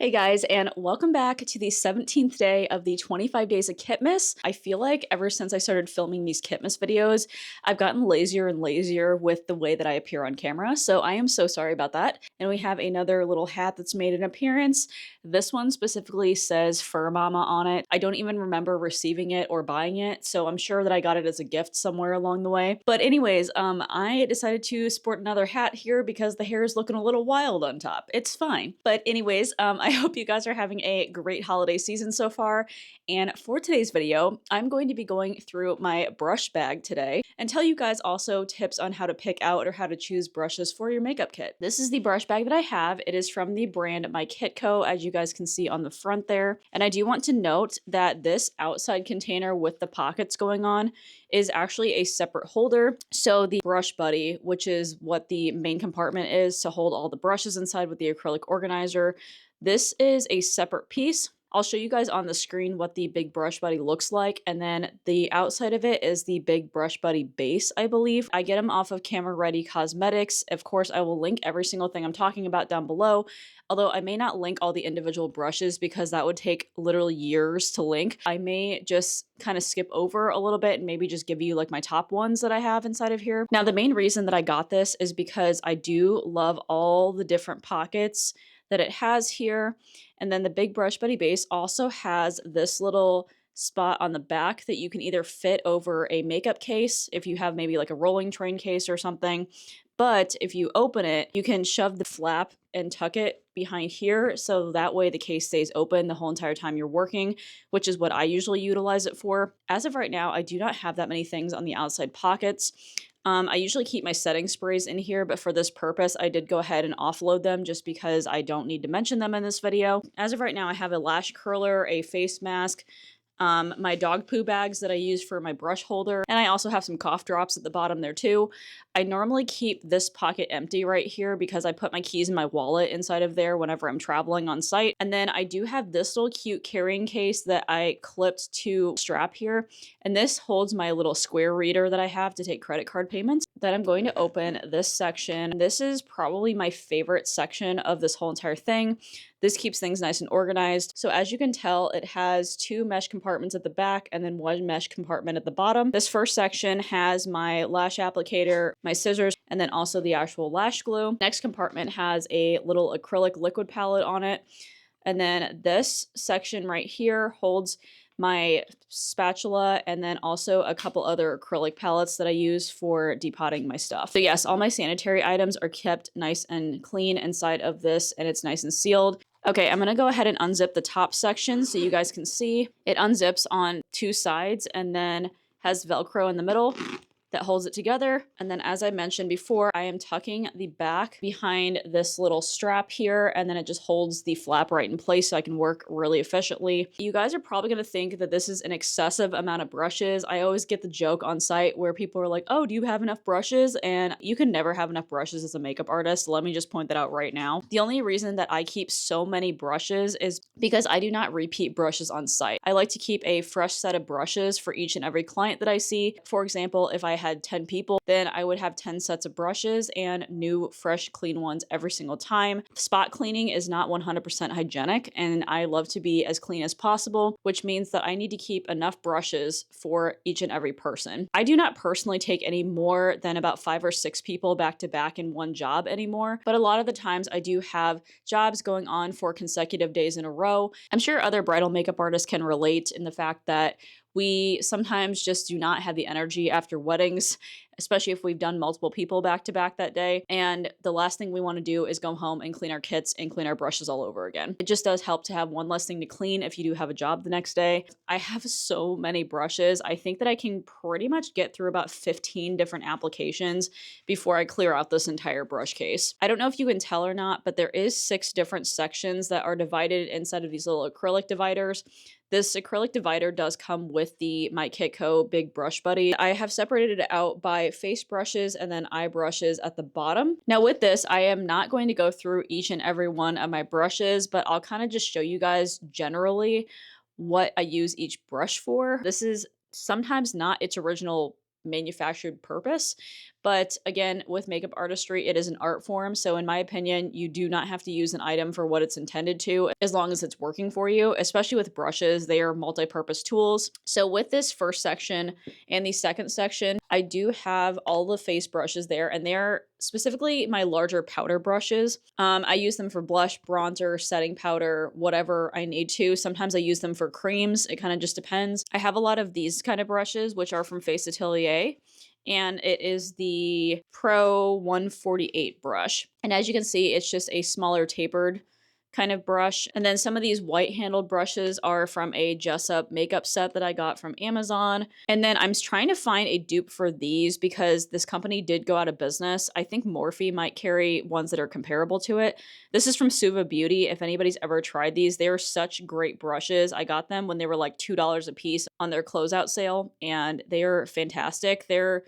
Hey guys, and welcome back to the 17th day of the 25 days of Kitmas. I feel like ever since I started filming these Kitmas videos, I've gotten lazier and lazier with the way that I appear on camera, so I am so sorry about that. And we have another little hat that's made an appearance. This one specifically says Fur Mama on it. I don't even remember receiving it or buying it, so I'm sure that I got it as a gift somewhere along the way. But anyways, I decided to sport another hat here because the hair is looking a little wild on top. It's fine. But anyways, I hope you guys are having a great holiday season so far. And for today's video, I'm going to be going through my brush bag today and tell you guys also tips on how to pick out or how to choose brushes for your makeup kit. This is the brush bag that I have. It is from the brand My Kitco, as you guys can see on the front there. And I do want to note that this outside container with the pockets going on is actually a separate holder. So the brush buddy, which is what the main compartment is to hold all the brushes inside with the acrylic organizer, this is a separate piece. I'll show you guys on the screen what the Big Brush Buddy looks like, and then the outside of it is the Big Brush Buddy base, I believe. I get them off of Camera Ready Cosmetics. Of course, I will link every single thing I'm talking about down below, although I may not link all the individual brushes because that would take literally years to link. I may just kind of skip over a little bit and maybe just give you like my top ones that I have inside of here. Now, the main reason that I got this is because I do love all the different pockets that it has here. And then the Big Brush Buddy base also has this little spot on the back that you can either fit over a makeup case if you have maybe like a rolling train case or something. But if you open it, you can shove the flap and tuck it behind here, so that way the case stays open the whole entire time you're working, which is what I usually utilize it for. As of right now, I do not have that many things on the outside pockets. I usually keep my setting sprays in here, but for this purpose, I did go ahead and offload them just because I don't need to mention them in this video. As of right now, I have a lash curler, a face mask, my dog poo bags that I use for my brush holder, and I also have some cough drops at the bottom there too. I normally keep this pocket empty right here because I put my keys in my wallet inside of there whenever I'm traveling on site. And then I do have this little cute carrying case that I clipped to strap here, and this holds my little square reader that I have to take credit card payments. Then I'm going to open this section. This is probably my favorite section of this whole entire thing. This keeps things nice and organized. So as you can tell, it has two mesh compartments at the back and then one mesh compartment at the bottom. This first section has my lash applicator, my scissors, and then also the actual lash glue. Next compartment has a little acrylic liquid palette on it. And then this section right here holds my spatula and then also a couple other acrylic palettes that I use for depotting my stuff. So yes, all my sanitary items are kept nice and clean inside of this, and it's nice and sealed. Okay, I'm gonna go ahead and unzip the top section so you guys can see. It unzips on two sides and then has Velcro in the middle that holds it together. And then as I mentioned before, I am tucking the back behind this little strap here, and then it just holds the flap right in place so I can work really efficiently. You guys are probably gonna think that this is an excessive amount of brushes. I always get the joke on site where people are like, oh, do you have enough brushes? And you can never have enough brushes as a makeup artist. Let me just point that out right now. The only reason that I keep so many brushes is because I do not repeat brushes on site. I like to keep a fresh set of brushes for each and every client that I see. For example, if I had 10 people, then I would have 10 sets of brushes and new, fresh, clean ones every single time. Spot cleaning is not 100% hygienic, and I love to be as clean as possible, which means that I need to keep enough brushes for each and every person. I do not personally take any more than about 5 or 6 people back to back in one job anymore, but a lot of the times I do have jobs going on for consecutive days in a row. I'm sure other bridal makeup artists can relate in the fact that we sometimes just do not have the energy after weddings, especially if we've done multiple people back to back that day. And the last thing we want to do is go home and clean our kits and clean our brushes all over again. It just does help to have one less thing to clean if you do have a job the next day. I have so many brushes. I think that I can pretty much get through about 15 different applications before I clear out this entire brush case. I don't know if you can tell or not, but there is 6 different sections that are divided inside of these little acrylic dividers. This acrylic divider does come with the My Kitco Big Brush Buddy. I have separated it out by face brushes and then eye brushes at the bottom. Now with this, I am not going to go through each and every one of my brushes, but I'll kind of just show you guys generally what I use each brush for. This is sometimes not its original manufactured purpose, But again, with makeup artistry, it is an art form. So in my opinion, you do not have to use an item for what it's intended to, as long as it's working for you, especially with brushes. They are multi-purpose tools. So with this first section and the second section, I do have all the face brushes there, and they're specifically my larger powder brushes. I use them for blush, bronzer, setting powder, whatever I need to. Sometimes I use them for creams. It kind of just depends. I have a lot of these kind of brushes, which are from Face Atelier, and it is the Pro 148 brush. And as you can see, it's just a smaller tapered kind of brush. And then some of these white handled brushes are from a Jessup makeup set that I got from Amazon. And then I'm trying to find a dupe for these because this company did go out of business. I think Morphe might carry ones that are comparable to it. This is from Suva Beauty. If anybody's ever tried these, they are such great brushes. I got them when they were like $2 a piece on their closeout sale, and they are fantastic. They're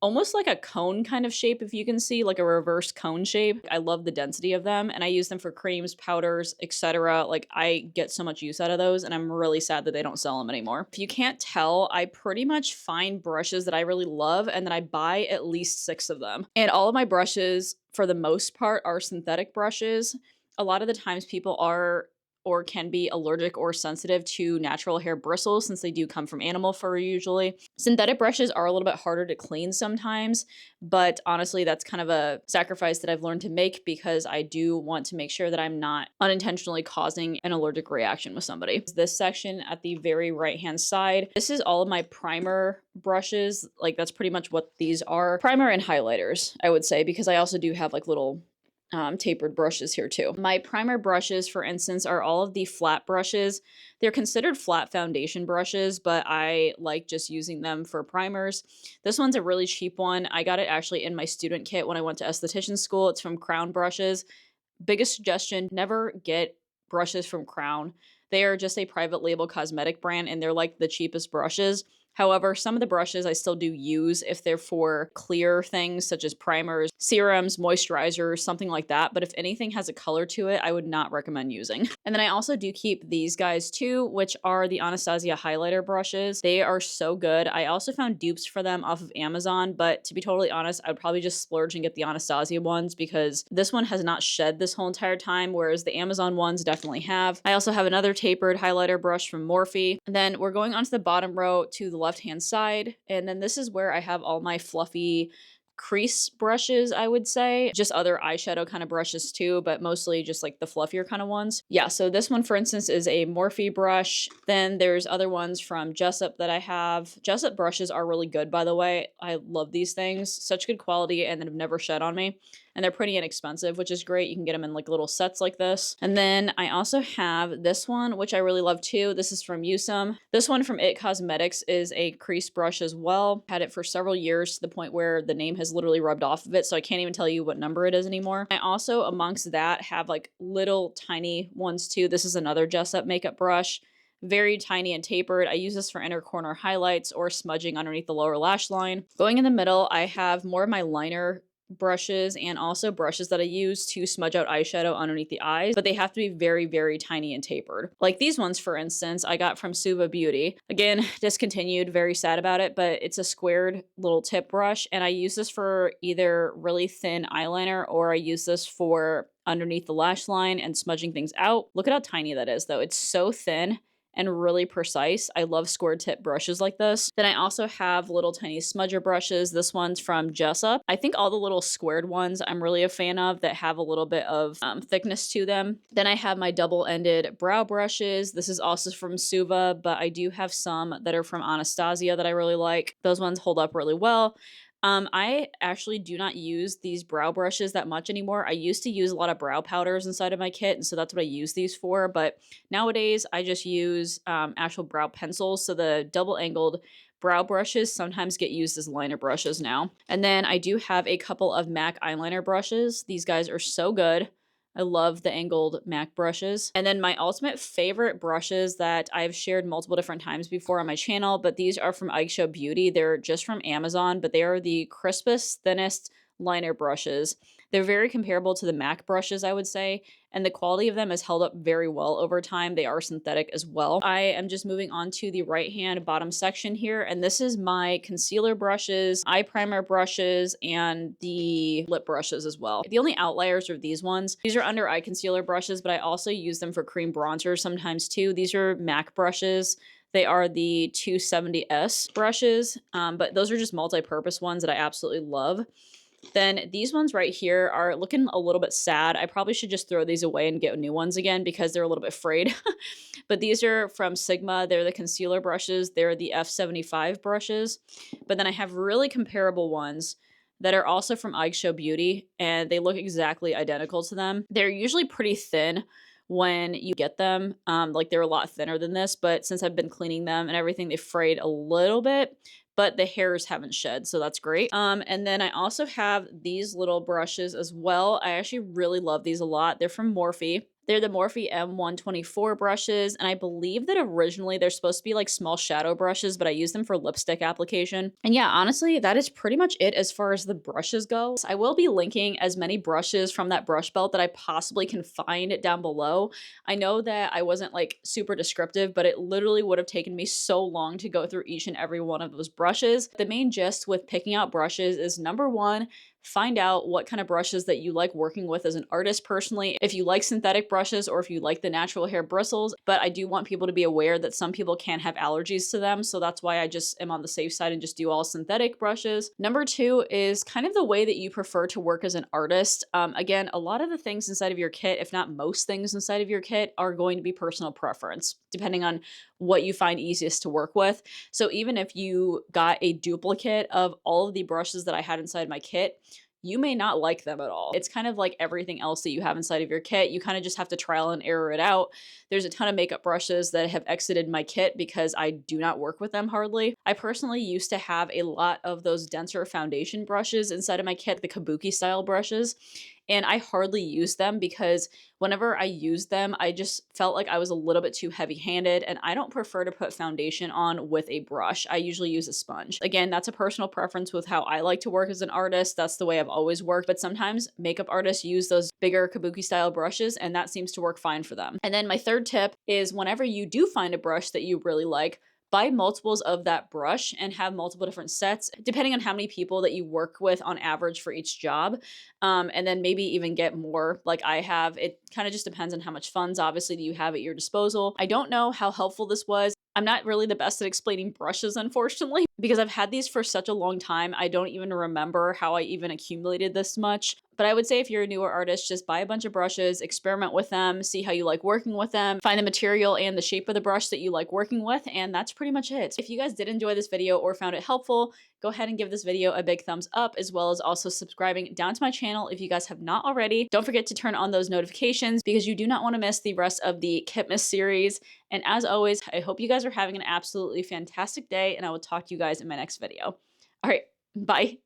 almost like a cone kind of shape, if you can see, like a reverse cone shape. I love the density of them, and I use them for creams, powders, etc. Like, I get so much use out of those, and I'm really sad that they don't sell them anymore. If you can't tell, I pretty much find brushes that I really love, and then I buy at least 6 of them. And all of my brushes, for the most part, are synthetic brushes. A lot of the times people are or can be allergic or sensitive to natural hair bristles, since they do come from animal fur usually. Synthetic brushes are a little bit harder to clean sometimes, but honestly, that's kind of a sacrifice that I've learned to make because I do want to make sure that I'm not unintentionally causing an allergic reaction with somebody. This section at the very right-hand side, this is all of my primer brushes. Like, that's pretty much what these are. Primer and highlighters, I would say, because I also do have like little tapered brushes here too. My primer brushes, for instance, are all of the flat brushes. They're considered flat foundation brushes, but I like just using them for primers. This one's a really cheap one. I got it actually in my student kit when I went to esthetician school. It's from Crown Brushes. Biggest suggestion, never get brushes from Crown. They are just a private label cosmetic brand, and they're like the cheapest brushes. However, some of the brushes I still do use if they're for clear things such as primers, serums, moisturizers, something like that. But if anything has a color to it, I would not recommend using. And then I also do keep these guys too, which are the Anastasia highlighter brushes. They are so good. I also found dupes for them off of Amazon, but to be totally honest, I'd probably just splurge and get the Anastasia ones because this one has not shed this whole entire time, whereas the Amazon ones definitely have. I also have another tapered highlighter brush from Morphe. And then we're going on to the bottom row to the left-hand side, and then this is where I have all my fluffy crease brushes, I would say. Just other eyeshadow kind of brushes too, but mostly just like the fluffier kind of ones. Yeah, so this one, for instance, is a Morphe brush. Then there's other ones from Jessup that I have. Jessup brushes are really good, by the way. I love these things. Such good quality, and have never shed on me. And they're pretty inexpensive, which is great. You can get them in like little sets like this. And then I also have this one, which I really love too. This is from Usum. This one from It Cosmetics is a crease brush as well. Had it for several years to the point where the name has literally rubbed off of it, so I can't even tell you what number it is anymore. I also, amongst that, have like little tiny ones too. This is another Jessup makeup brush. Very tiny and tapered. I use this for inner corner highlights or smudging underneath the lower lash line. Going in the middle, I have more of my liner brushes and also brushes that I use to smudge out eyeshadow underneath the eyes, but they have to be very, very tiny and tapered. Like these ones, for instance, I got from Suva Beauty. Again, discontinued, very sad about it, but it's a squared little tip brush, and I use this for either really thin eyeliner or I use this for underneath the lash line and smudging things out. Look at how tiny that is though. It's so thin and really precise. I love square tip brushes like this. Then I also have little tiny smudger brushes. This one's from Jessup. I think all the little squared ones I'm really a fan of that have a little bit of thickness to them. Then I have my double-ended brow brushes. This is also from Suva, but I do have some that are from Anastasia that I really like. Those ones hold up really well. I actually do not use these brow brushes that much anymore. I used to use a lot of brow powders inside of my kit, and so that's what I use these for, but nowadays I just use actual brow pencils, so the double-angled brow brushes sometimes get used as liner brushes now. And then I do have a couple of MAC eyeliner brushes. These guys are so good. I love the angled MAC brushes. And then my ultimate favorite brushes that I've shared multiple different times before on my channel, but these are from Aisha Beauty. They're just from Amazon, but they are the crispest, thinnest liner brushes They're very comparable to the MAC brushes, I would say, and the quality of them has held up very well over time. They are synthetic as well. I am just moving on to the right hand bottom section here, and this is my concealer brushes, eye primer brushes, and the lip brushes as well. The only outliers are these ones. These are under eye concealer brushes, but I also use them for cream bronzer sometimes too. These are MAC brushes. They are the 270S brushes, but those are just multi-purpose ones that I absolutely love. Then these ones right here are looking a little bit sad. I probably should just throw these away and get new ones again because they're a little bit frayed. But these are from Sigma. They're the concealer brushes. They're the F75 brushes. But then I have really comparable ones that are also from Show Beauty, and they look exactly identical to them. They're usually pretty thin when you get them. Like they're a lot thinner than this, but since I've been cleaning them and everything, they frayed a little bit, but the hairs haven't shed, so that's great. And then I also have these little brushes as well. I actually really love these a lot. They're from Morphe. They're the Morphe M124 brushes, and I believe that originally they're supposed to be like small shadow brushes, but I use them for lipstick application. And yeah, honestly, that is pretty much it as far as the brushes go. I will be linking as many brushes from that brush belt that I possibly can find down below. I know that I wasn't like super descriptive, but it literally would have taken me so long to go through each and every one of those brushes. The main gist with picking out brushes is number one, find out what kind of brushes that you like working with as an artist personally. If you like synthetic brushes or if you like the natural hair bristles, but I do want people to be aware that some people can have allergies to them. So that's why I just am on the safe side and just do all synthetic brushes. Number two is kind of the way that you prefer to work as an artist. Again, a lot of the things inside of your kit, if not most things inside of your kit, are going to be personal preference, depending on what you find easiest to work with. So even if you got a duplicate of all of the brushes that I had inside my kit, you may not like them at all. It's kind of like everything else that you have inside of your kit. You kind of just have to trial and error it out. There's a ton of makeup brushes that have exited my kit because I do not work with them hardly. I personally used to have a lot of those denser foundation brushes inside of my kit, the kabuki style brushes, and I hardly use them because whenever I used them, I just felt like I was a little bit too heavy-handed, and I don't prefer to put foundation on with a brush. I usually use a sponge. Again, that's a personal preference with how I like to work as an artist. That's the way I've always worked, but sometimes makeup artists use those bigger kabuki style brushes, and that seems to work fine for them. And then my third tip is whenever you do find a brush that you really like, buy multiples of that brush and have multiple different sets, depending on how many people that you work with on average for each job. And then maybe even get more like I have. It kind of just depends on how much funds, obviously, that you have at your disposal. I don't know how helpful this was. I'm not really the best at explaining brushes, unfortunately, because I've had these for such a long time. I don't even remember how I even accumulated this much. But I would say if you're a newer artist, just buy a bunch of brushes, experiment with them, see how you like working with them, find the material and the shape of the brush that you like working with, and that's pretty much it. If you guys did enjoy this video or found it helpful, go ahead and give this video a big thumbs up, as well as also subscribing down to my channel if you guys have not already. Don't forget to turn on those notifications because you do not want to miss the rest of the Kitmas series. And as always, I hope you guys are having an absolutely fantastic day, and I will talk to you guys in my next video. All right, bye.